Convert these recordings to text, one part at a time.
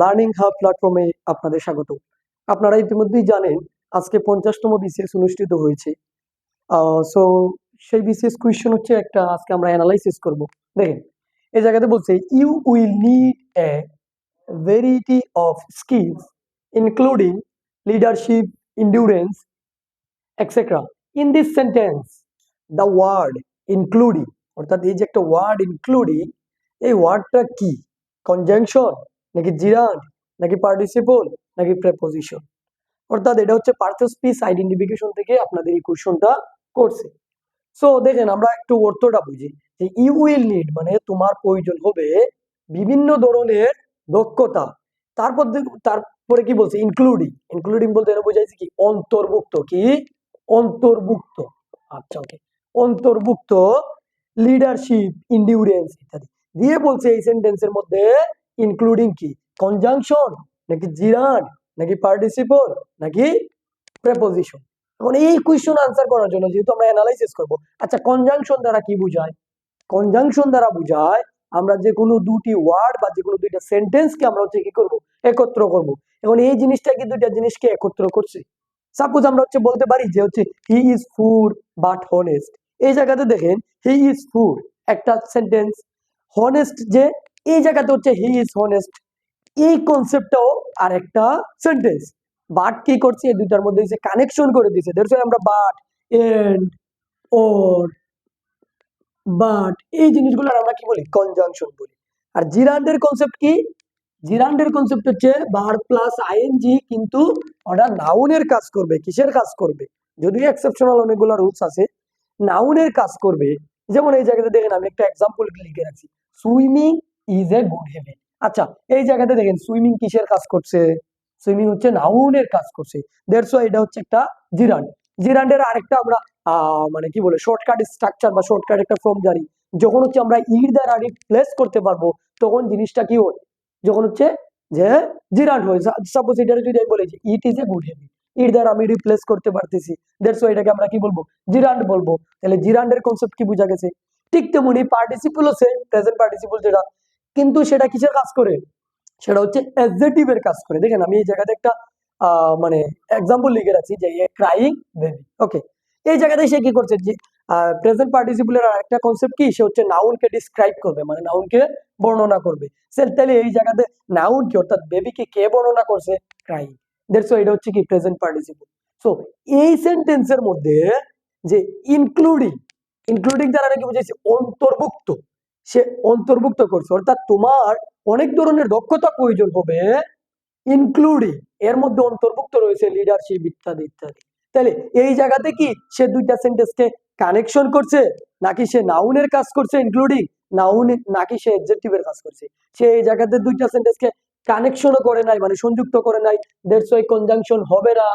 Learning hub প্ল্যাটফর্মে আপনাদের স্বাগত। আপনারা ইতিমধ্যেই জানেন আজকে 50তম বিসিএস অনুষ্ঠিত হয়েছে। সো সেই বিসিএস কোয়েশ্চেন হচ্ছে একটা, আজকে আমরা অ্যানালাইসিস করব। দেখেন এই জায়গাতে বলছে you will need a variety of skills including leadership, endurance, etcetera. In this sentence the word including, অর্থাৎ এই যে একটা ওয়ার্ড ইনক্লুডিং, এই ওয়ার্ডটা কি? কনজাংশন নাকি জিরান্ড নাকি পার্টিসিপল নাকি প্রেপোজিশন? অর্থাৎ এটা হচ্ছে পার্থ স্পিচ আইডেন্টিফিকেশন থেকে আপনাদের এই কোশ্চেনটা করছে। সো দেখেন আমরা একটু অর্থটা বুঝি যে ইউ উইল নিড মানে তোমার প্রয়োজন হবে বিভিন্ন ধরনের দক্ষতা। তারপরে কি বলছে? ইনক্লুডিং। ইনক্লুডিং বলতে এটা বোঝাইছে কি? অন্তর্ভুক্ত। কি অন্তর্ভুক্ত? আচ্ছা, ওকে, অন্তর্ভুক্ত লিডারশিপ, ইন্ডিউরেন্স ইত্যাদি দিয়ে বলছে এই সেন্টেন্সের মধ্যে ইনক্লুডিং কি? কনজাংশন নাকি জিরান্ড নাকি পার্টিসিপল নাকি প্রেপোজিশন? এখন এই কোয়েশ্চন আনসার করার জন্য যেহেতু আমরা অ্যানালাইসিস করব, আচ্ছা কনজাংশন দ্বারা কি বোঝায়? কনজাংশন দ্বারা বোঝায় আমরা যে কোনো দুটি ওয়ার্ড বা যে কোনো দুইটা সেন্টেন্সকে আমরা হচ্ছে কি করব? একত্র করব। এখন এই জিনিসটা কি দুইটা জিনিসকে একত্র করছে। সাপোজ আমরা হচ্ছে বলতে পারি যে হচ্ছে he is food but honest. এই জায়গাতে দেখেন হি ইজ ফুড একটা সেন্টেন্স, হনেস্ট যে এই জায়গাতে হচ্ছে হি ইজ হনেস্ট, এই কনসেপ্টটাও আর একটা সেন্টেন্স। বাট কি করছে? এই দুইটার মধ্যে যে কানেকশন করে দিয়েছে, দ্যাটস ওয়াই আমরা বাট, এন্ড, অর, বাট এই জিনিসগুলো আমরা কি বলি? কনজাংশন বলি। আর জিরান্ডের কনসেপ্ট কি? জিরান্ডের কনসেপ্ট হচ্ছে ভার্ব প্লাস আইএনজি, কিন্তু ওটা নাউনের কাজ করবে। কিসের কাজ করবে? যদিও এক্সেপশনাল অনেকগুলো রুলস আছে, নাউনের কাজ করবে। যেমন এই জায়গাতে দেখেন আমি একটা এক্সাম্পল লিখে রাখছি, swimming is a good habit. আচ্ছা এই জায়গাতে দেখেন সুইমিং কিসের কাজ করছে? সুইমিং হচ্ছে নাউনের কাজ করছে, দ্যাটস ওয়াই এটা হচ্ছে একটা জিরান্ড। জিরান্ডের আরেকটা আমরা মানে কি বলে শর্টকাট স্ট্রাকচার বা শর্টকাট একটা ফর্ম জানি, যখন হচ্ছে আমরা ইর দ্বারা রিপ্লেস করতে পারবো তখন জিনিসটা কি হয়? যখন হচ্ছে যে জিরান্ড হয়। সাপোজ এটা যদি আমি বলি যে it is a good habit, it দ্বারা আমি রিপ্লেস করতে পারতেছি, দ্যাটস ওয়াই এটাকে আমরা কি বলবো? জিরান্ড বলবো। তাহলে জিরান্ডের কনসেপ্ট কি বোঝা গেছে? ঠিক তেমনি পার্টিসিপল আছে, প্রেজেন্ট পার্টিসিপল যেটা, কিন্তু সেটা কিসের কাজ করে? সেটা হচ্ছে অ্যাডজেক্টিভের কাজ করে। দেখেন আমি এই জায়গাতে একটা মানে এক্সাম্পল লিখে রাখছি যে ক্রাইং বেবি। ওকে, এই জায়গাতে সে কি করছে? যে প্রেজেন্ট পার্টিসিপলের আরেকটা কনসেপ্ট কি? সে হচ্ছে নাউনকে ডিসক্রাইব করবে, মানে নাউনকে বর্ণনা করবে। তাহলে এই জায়গাতে নাউন কি অর্থাৎ বেবিকে কে বর্ণনা করছে? ক্রাইং। দ্যাটস ওয়াই এটা হচ্ছে কি? Present participle. সো এই সেন্টেন্সের মধ্যে যে ইনক্লুডিং, ইনক্লুডিং দ্বারা কি বুঝাইছে? অন্তর্ভুক্ত। সে অন্তর্ভুক্ত করছে, অর্থাৎ তোমার অনেক ধরনের দক্ষতা প্রয়োজন হবে, ইনক্লুডিং এর মধ্যে অন্তর্ভুক্ত রয়েছে লিডারশিপ ইত্যাদি ইত্যাদি। তাহলে এই জায়গাতে কি সে দুইটা সেন্টেন্সকে কানেকশন করছে, নাকি সে নাউনের কাজ করছে ইনক্লুডিং, নাউন নাকি সে অ্যাডজেক্টিভের কাজ করছে? সে এই জায়গাতে দুইটা সেন্টেন্সকে কানেকশনও করে নাই, মানে সংযুক্ত করে নাই, দ্যাটস ওয়াই কনজাংশন হবে না।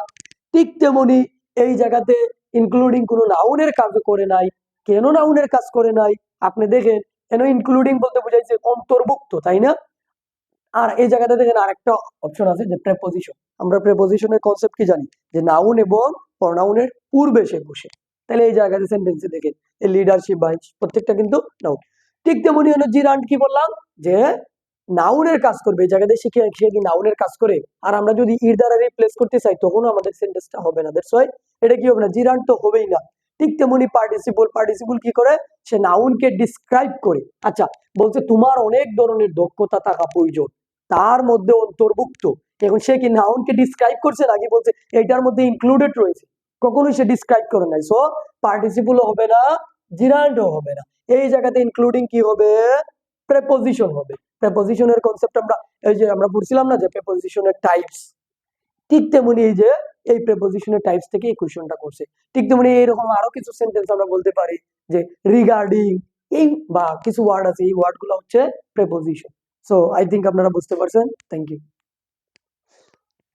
ঠিক তেমনি এই জায়গাতে ইনক্লুডিং কোনো নাউনের কাজ করে নাই। কেন নাউনের কাজ করে নাই? আপনি দেখেন কেন ইনক্লুডিং বলতে বোঝাইছে অন্তর্ভুক্ত, তাই না? আর এই জায়গাতে দেখেন আরেকটা অপশন আছে যে প্রেপোজিশন। আমরা প্রেপোজিশনের কনসেপ্ট কি জানি? যে নাউন এবং প্রনাউনের পূর্বে সে বসে। তাহলে এই জায়গাতে সেন্টেন্সে দেখেন এই লিডারশিপ বা প্রত্যেকটা কিন্তু নাউন। ঠিক তেমনি হলো জিরান্ড, কি বললাম? যে নাউনের কাজ করবে। এই জায়গাতে শিখে সে কি নাউনের কাজ করে, আর আমরা যদি ইর দ্বারা রিপ্লেস করতে চাই তখনও আমাদের সেন্টেন্সটা হবে না, দ্যাটস ওয়াই এটা কি হবে না? জিরান্ড তো হবেই না। ঠিক তেমনি পার্টিসিপল, পার্টিসিপল কি করে? সে নাউনকে ডিসক্রাইব করে। আচ্ছা বলছে তোমার অনেক ধরনের দক্ষতা থাকা প্রয়োজন, তার মধ্যে অন্তর্ভুক্ত। এখন সে কি নাউনকে ডিসক্রাইব করছে নাকি বলছে এটার মধ্যে ইনক্লুডেড রয়েছে? কখনোই সে ডিসক্রাইব করে নাই। সো পার্টিসিপলও হবে না, জিরান্ডও হবে না। এই জায়গাতে ইনক্লুডিং কি হবে? প্রেপোজিশন হবে। প্রেপোজিশনের কনসেপ্ট আমরা এই যে আমরা পড়ছিলাম না যে প্রেপোজিশনের টাইপস, ঠিক তেমনি এই যে এই প্রেপোজিশনের টাইপস থেকে এই কোশ্চেনটা করছে। ঠিক তেমনি এরকম আরো কিছু সেন্টেন্স আমরা বলতে পারি যে রিগার্ডিং, এই বা কিছু ওয়ার্ড আছে, এই ওয়ার্ডগুলো হচ্ছে প্রেপোজিশন। সো আই থিঙ্ক আপনারা বুঝতে পারছেন। Thank you.